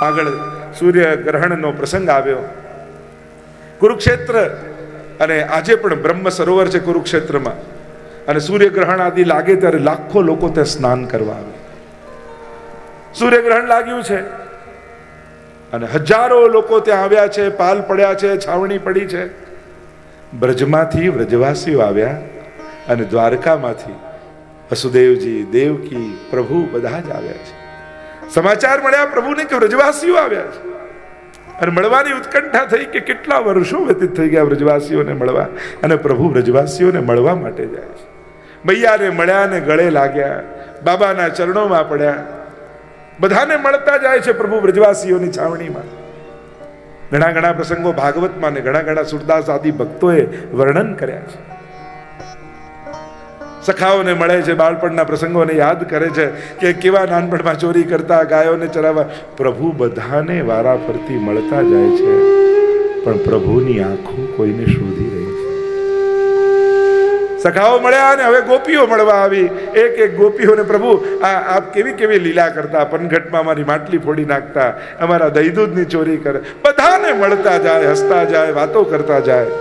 આગળ સૂર્યગ્રહણનો પ્રસંગ આવ્યો. કુરુક્ષેત્ર, અને આજે પણ બ્રહ્મ સરોવર છે કુરુક્ષેત્રમાં, અને સૂર્યગ્રહણ આદિ લાગે ત્યારે લાખો લોકો ત્યાં સ્નાન કરવા આવે. સૂર્યગ્રહણ લાગ્યું છે અને હજારો લોકો ત્યાં આવ્યા છે, પાલ પડ્યા છે, છાવણી પડી છે. બ્રજમાંથી વ્રજવાસીઓ આવ્યા અને દ્વારકામાંથી વસુદેવજી, દેવકી, પ્રભુ બધા જ આવ્યા છે. સમાચાર મળ્યા પ્રભુને કે વ્રજવાસીઓ આવ્યા છે, અને મળવાની ઉત્કંઠા થઈ કે કેટલા વર્ષો વ્યતીત થઈ ગયા વ્રજવાસીઓને મળવા, અને પ્રભુ વ્રજવાસીઓને મળવા માટે જાય છે. મૈયાને મળ્યા ને ગળે લાગ્યા, બાબાના ચરણોમાં પડ્યા, બધાને મળતા જાય છે પ્રભુ વ્રજવાસીઓની છાવણીમાં. ઘણા ઘણા પ્રસંગો ભાગવતમાં ને ઘણા ઘણા સુરદાસ આદિ ભક્તોએ વર્ણન કર્યા છે. સખાઓને મળે છે, બાળપણના પ્રસંગોને યાદ કરે છે કે કેવા નાનપણમાં ચોરી કરતા, ગાયોને ચરાવવા. પ્રભુ બધાને વારા ફરતી મળતા જાય છે, પણ પ્રભુની આંખો કોઈને શોધી રહી છે. સખાઓ મળ્યા અને હવે ગોપીઓ મળવા આવી. એક એક ગોપીઓને પ્રભુ આપ કેવી કેવી લીલા કરતા, પનઘટમાં અમારી માટલી ફોડી નાખતા, અમારા દહીં દૂધની ચોરી કરે. બધાને મળતા જાય, હસતા જાય, વાતો કરતા જાય,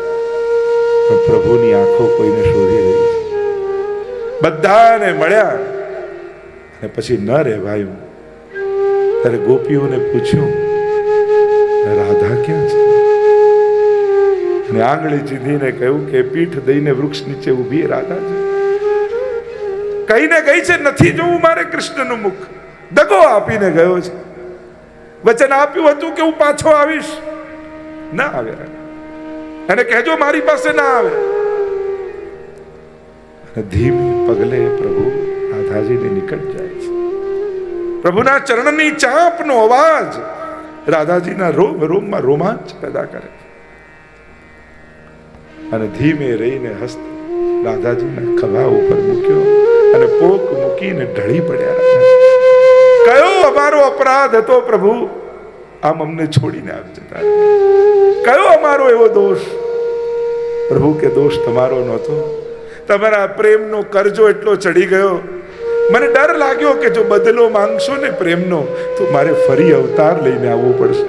પણ પ્રભુની આંખો કોઈને શોધી રહી છે. બધાને મળ્યા અને પછી ન રહેવાયું ત્યારે ગોપીઓને પૂછ્યું, રાધા ક્યાં છે? અને આંગળી ચીંધીને કહ્યું કે પીઠ દઈને વૃક્ષ નીચે ઊભી રાધા છે. કહીને ગઈ છે નથી જોવું મારે કૃષ્ણનું મુખ. દગો આપીને ગયો છે. વચન આપ્યું હતું કે હું પાછો આવીશ, ના આવ્યા. અને કહેજો મારી પાસે ના આવે. ધીમે પગલે પ્રભુ રાધાજીને નિકટ જાય છે. પ્રભુના ચરણની ચાંપનો અવાજ રાધાજીના રોમ રોમમાં રોમાંચ પેદા કરે છે. અને ધીમે રહીને હસ્ત રાધાજીના ખભા ઉપર મૂક્યો અને પોક મૂકીને ઢળી પડ્યા. કયો અમારો અપરાધ હતો પ્રભુ, આમ અમને છોડીને આપ જતા? કયો અમારો એવો દોષ? પ્રભુ કે દોષ તમારો નહોતો, તમારા પ્રેમનો કરજો એટલો ચડી ગયો. મને ડર લાગ્યો કે જો બદલો માંગશો ને પ્રેમનો તો મારે ફરી અવતાર લઈને આવવું પડશે.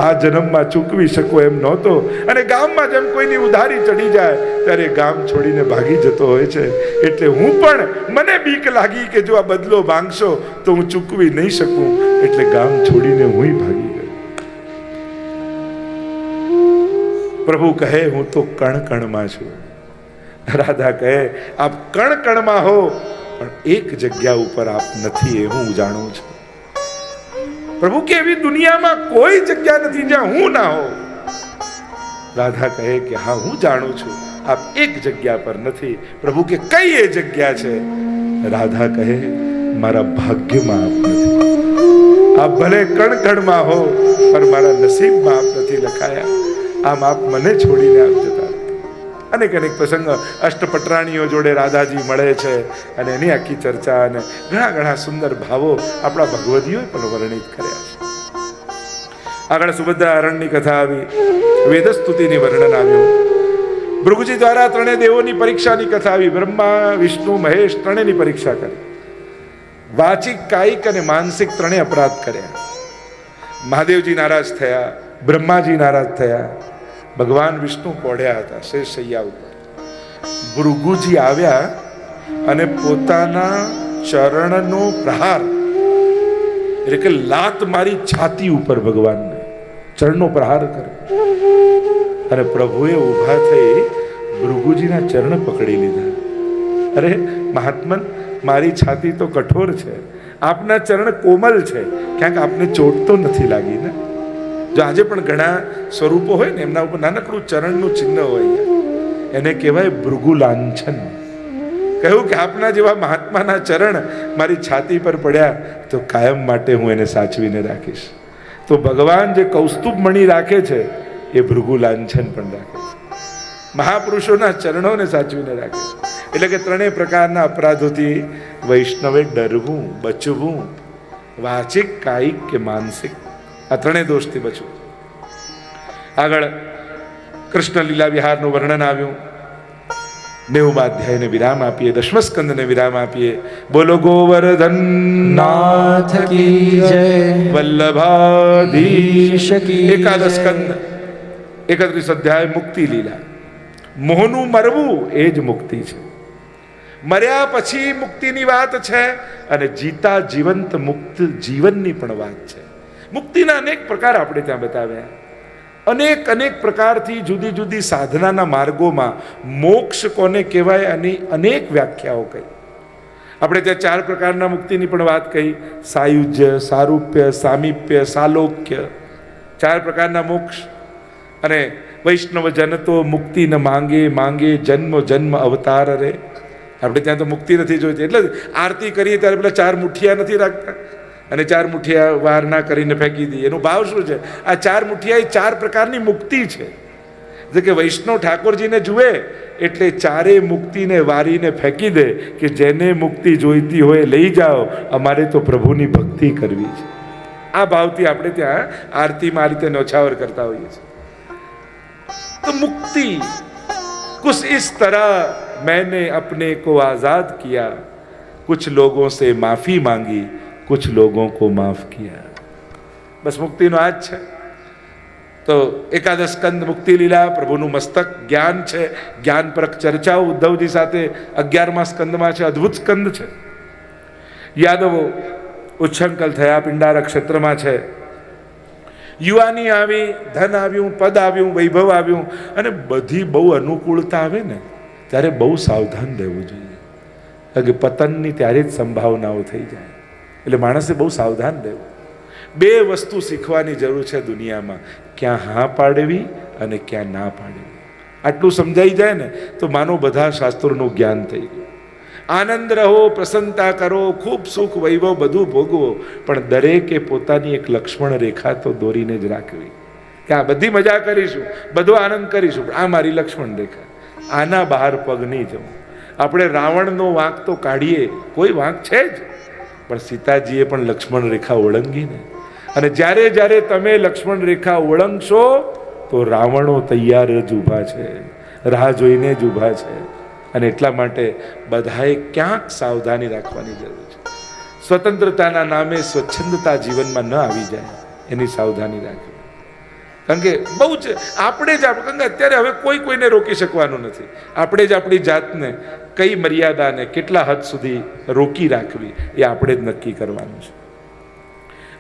આ જન્મમાં ચૂકવી શકો એમ નહોતો. અને ગામમાં જેમ કોઈની ઉધારી ચડી જાય ત્યારે ગામ છોડીને ભાગી જતો હોય છે, એટલે હું પણ, મને બીક લાગી કે જો આ બદલો માંગશો તો હું ચૂકવી નહીં શકું, એટલે ગામ છોડીને હું ભાગી ગયો. પ્રભુ કહે હું તો કણ કણમાં છું. રાધા કહે આપ કણ કણમાં હો, પણ એક જગ્યા ઉપર આપ નથી એ હું જાણું છું. પ્રભુ કે એવી દુનિયામાં કોઈ જગ્યા નથી જ્યાં હું ના હો. રાધા કહે કે હા હું જાણું છું, આપ એક જગ્યા પર નથી. પ્રભુ કે કઈ એ જગ્યા છે? રાધા કહે મારા ભાગ્યમાં આપ નથી. આપ ભલે કણ કણમાં હો, પણ મારા નસીબમાં આપ નથી લખાયા. આમ આપ મને છોડીને આપ જતા. અનેક અનેક પ્રસંગ અષ્ટપટરાણીઓ જોડે રાધાજી મળે છે અને એની આખી ચર્ચા અને ઘણા ઘણા સુંદર ભાવો આપણા ભગવદીઓએ પણ વર્ણિત કર્યા છે. આગળ સુભદ્રા હરણની કથા આવી, વેદસ્તુતિની વર્ણન આવ્યું. ભૃગુજી દ્વારા ત્રણેય દેવોની પરીક્ષાની કથા આવી. બ્રહ્મા, વિષ્ણુ, મહેશ ત્રણેયની પરીક્ષા કરી. વાચિક, કાયિક અને માનસિક ત્રણેય અપરાધ કર્યા. મહાદેવજી નારાજ થયા, બ્રહ્માજી નારાજ થયા, ભગવાન વિષ્ણુ પોઢ્યા હતા શેષૈયા ઉપર. ભૃગુજી આવ્યા અને પોતાના ચરણનો પ્રહાર, એટલે કે લાત મારી છાતી ઉપર ભગવાનને ચરણનો પ્રહાર કર્યો. અને પ્રભુએ ઊભા થઈ ભૃગુજીના ચરણ પકડી લીધા. અરે મહાત્મન, મારી છાતી તો કઠોર છે, આપના ચરણ કોમલ છે, ક્યાંક આપને ચોટ તો નથી લાગી ને? જો આજે પણ ઘણા સ્વરૂપો હોય ને એમના ઉપર નાનકડું ચરણનું ચિહ્ન હોય, એને કહેવાય ભૃગુ લાંછન. કહ્યું કે આપના જેવા મહાત્માના ચરણ મારી છાતી પર પડ્યા તો કાયમ માટે હું એને સાચવીને રાખીશ. તો ભગવાન જે કૌસ્તુભ મણિ રાખે છે એ ભૃગુ લાંછન પણ રાખે છે. મહાપુરુષોના ચરણોને સાચવીને રાખે છે. એટલે કે ત્રણેય પ્રકારના અપરાધોથી વૈષ્ણવે ડરવું, બચવું, વાચિક, કાયિક કે માનસિક, આ ત્રણેય દોષથી બચવું. આગળ કૃષ્ણ લીલા વિહારનું વર્ણન આવ્યું. 90મા અધ્યાયને વિરામ આપીએ, 10મ સ્કંદને વિરામ આપીએ. બોલો ગોવર્ધન નાથ કી જય, વલ્લભાધીશ કી. 11 સ્કંદ 31 અધ્યાય મુક્તિ લીલા. મોહનું મરવું એ જ મુક્તિ છે. મર્યા પછી મુક્તિની વાત છે અને જીતા જીવંત મુક્ત જીવનની પણ વાત છે. મુક્તિના અનેક પ્રકાર આપણે ત્યાં બતાવ્યા. અનેક પ્રકારથી જુદી જુદી સાધનાના માર્ગોમાં મોક્ષ કોને કહેવાય અને અનેક વ્યાખ્યાઓ કહી. આપણે ત્યાં 4 પ્રકારના મુક્તિની પણ વાત કહી. સાયુજ્ય, સારૂપ્ય, સામીપ્ય, સાલોક્ય, 4 પ્રકારના મોક્ષ. અને વૈષ્ણવ જન તો મુક્તિ ન માંગે, માંગે જન્મ જન્મ અવતાર રે. આપણે ત્યાં તો મુક્તિ નથી જોઈતી, એટલે આરતી કરીએ ત્યારે પેલા 4 મુઠ્ઠિયા નથી રાખતા અને 4 મુઠ્ઠિયા વાર ના કરીને ફેંકી દઈએ. એનો ભાવ શું છે? આ 4 મુઠ્ઠિયા એ 4 પ્રકારની મુક્તિ છે. એટલે કે વૈષ્ણવ ઠાકોરજીને જુએ એટલે 4 મુક્તિને વારીને ફેંકી દે કે જેને મુક્તિ જોઈતી હોય લઈ જાઓ, અમારે તો પ્રભુની ભક્તિ કરવી છે. આ ભાવથી આપણે ત્યાં આરતીમાં આ રીતે નોછાવર કરતા હોઈએ છીએ. તો મુક્તિ कुछ इस तरह मैंने अपने को आजाद किया, कुछ लोगों से माफी मांगी, कुछ लोगों को माफ किया. बस मुक्तिનો આ જ છે. તો 11 સ્કંદ મુક્તિ લીલા, પ્રભુનું મસ્તક જ્ઞાન છે, જ્ઞાનપરક ચર્ચાઓ ઉદ્ધવજી સાથે 11મા સ્કંદમાં છે. અદ્ભુત સ્કંદ છે. યાદવો ઉચ્છંકલ થયા, પિંડારા ક્ષેત્રમાં છે. યુવાની આવી, ધન આવ્યું, પદ આવ્યું, વૈભવ આવ્યું અને બધી બહુ અનુકૂળતા આવે ને ત્યારે બહુ સાવધાન રહેવું જોઈએ. કારણ કે પતનની ત્યારે જ સંભાવનાઓ થઈ જાય. એટલે માણસે બહુ સાવધાન રહેવું. 2 વસ્તુ શીખવાની જરૂર છે દુનિયામાં, ક્યાં હા પાડવી અને ક્યાં ના પાડવી. આટલું સમજાઈ જાય ને તો માનો બધા શાસ્ત્રોનું જ્ઞાન થઈ ગયું. આનંદ રહો, પ્રસન્નતા કરો, ખૂબ સુખ વૈભવ બધું ભોગવો, પણ દરેકે પોતાની એક લક્ષ્મણ રેખા તો દોરીને જ રાખવી કે આ બધી મજા કરીશું, બધો આનંદ કરીશું, આ મારી લક્ષ્મણ રેખા, આના બહાર પગ નહીં જવું. આપણે રાવણનો વાંક તો કાઢીએ, કોઈ વાંક છે જ, પણ સીતાજીએ પણ લક્ષ્મણ રેખા ઓળંગીને. અને જ્યારે જ્યારે તમે લક્ષ્મણ રેખા ઓળંગશો તો રાવણો તૈયાર જ ઊભા છે, રાહ જોઈને જ ઊભા છે. અને એટલા માટે બધાએ ક્યાંક સાવધાની રાખવાની જરૂર છે. સ્વતંત્રતાના નામે સ્વચ્છંદતા જીવનમાં ન આવી જાય એની સાવધાની રાખવી. કારણ કે બહુ જ આપણે જ કારણ કે અત્યારે હવે કોઈને રોકી શકવાનું નથી. આપણે જ આપણી જાતને કઈ મર્યાદાને કેટલા હદ સુધી રોકી રાખવી એ આપણે જ નક્કી કરવાનું છે.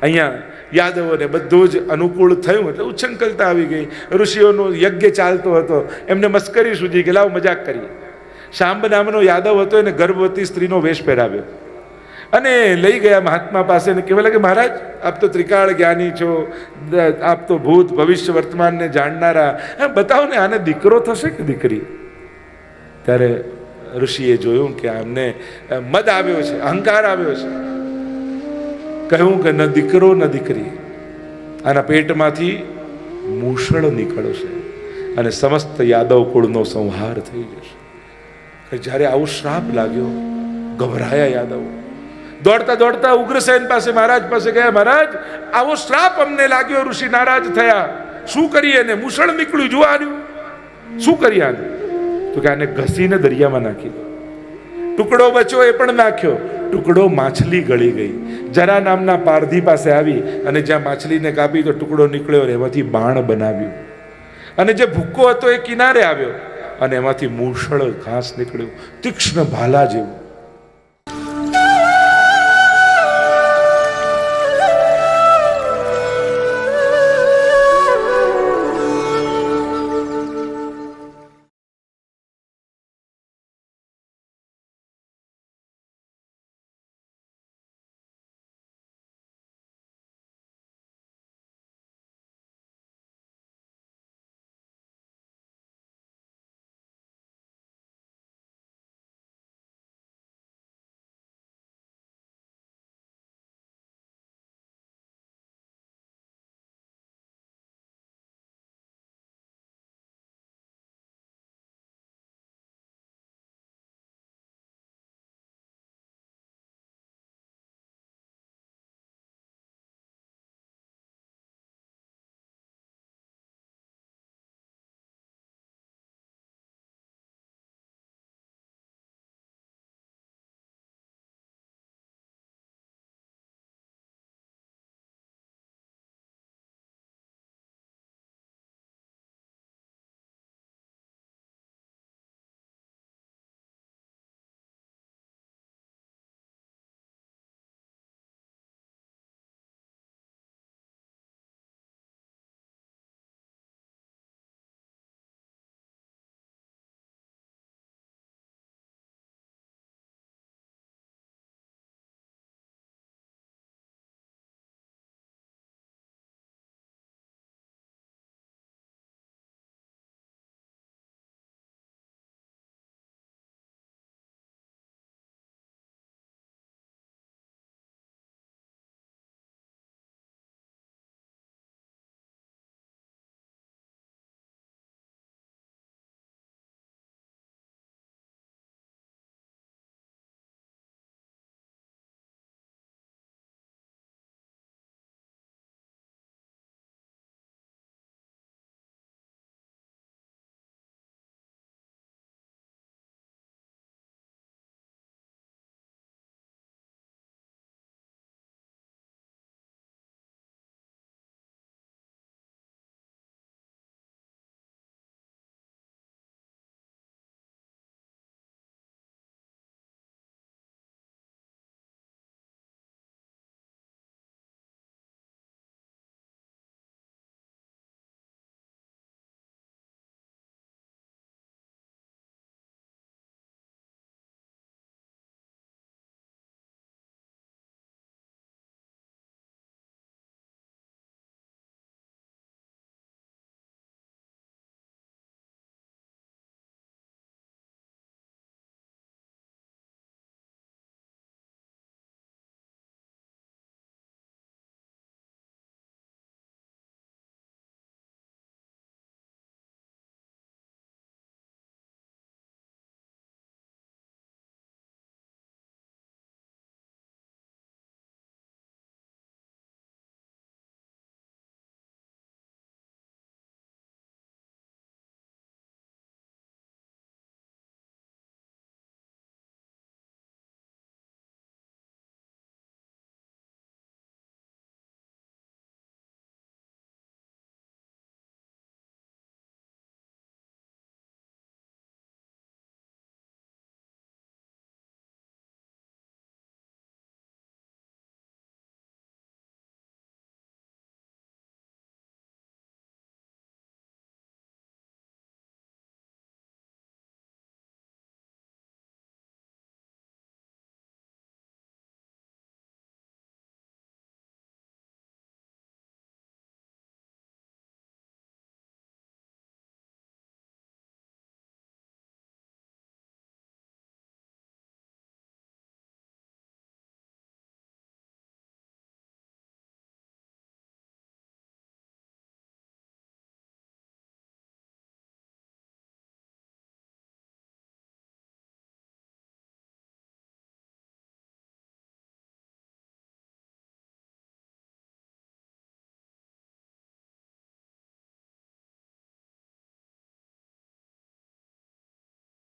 અહીંયા યાદવોને બધું જ અનુકૂળ થયું એટલે ઉચ્છંકલતા આવી ગઈ. ઋષિઓનો યજ્ઞ ચાલતો હતો, એમને મસ્કરી સૂજી કે લાવ મજાક કરીએ. શાંબ નામનો યાદવ હતો, એને ગર્ભવતી સ્ત્રીનો વેશ પહેરાવ્યો અને લઈ ગયા મહાત્મા પાસે ને કહેવા લાગે, મહારાજ આપ તો ત્રિકાળ જ્ઞાની છો, આપ તો ભૂત ભવિષ્ય વર્તમાનને જાણનારા, બતાવો ને આને દીકરો થશે કે દીકરી? ત્યારે ઋષિએ જોયું કે આમને મદ આવ્યો છે, અહંકાર આવ્યો છે. કહ્યું કે ન દીકરો ન દીકરી, આના પેટમાંથી મૂષળ નીકળશે અને સમસ્ત યાદવ કુળનો સંહાર થઈ જશે. જ્યારે આવો શ્રાપ લાગ્યો ગભરાયા યાદવ. દોડતા દોડતા ઉગ્રસેન પાસે મહારાજ પાસે ગયા, મહારાજ આવો શ્રાપ અમને લાગ્યો, ઋષિ નારાજ થયા, શું કરીએ? ને મૂષળ નીકળ્યું, જોવા આવ્યું, શું કરીએ આને? તો કે આને ઘસીને દરિયામાં નાખી દો. ટુકડો બચ્યો, એ પણ નાખ્યો. ટુકડો માછલી ગળી ગઈ. જરા નામના પારધી પાસે આવી અને જ્યાં માછલીને કાપી તો ટુકડો નીકળ્યો, એમાંથી બાણ બનાવ્યું. અને જે ભૂક્કો હતો એ કિનારે આવ્યો અને એમાંથી મૂષળ ઘાસ નીકળ્યું, તીક્ષ્ણ ભાલા જેવું.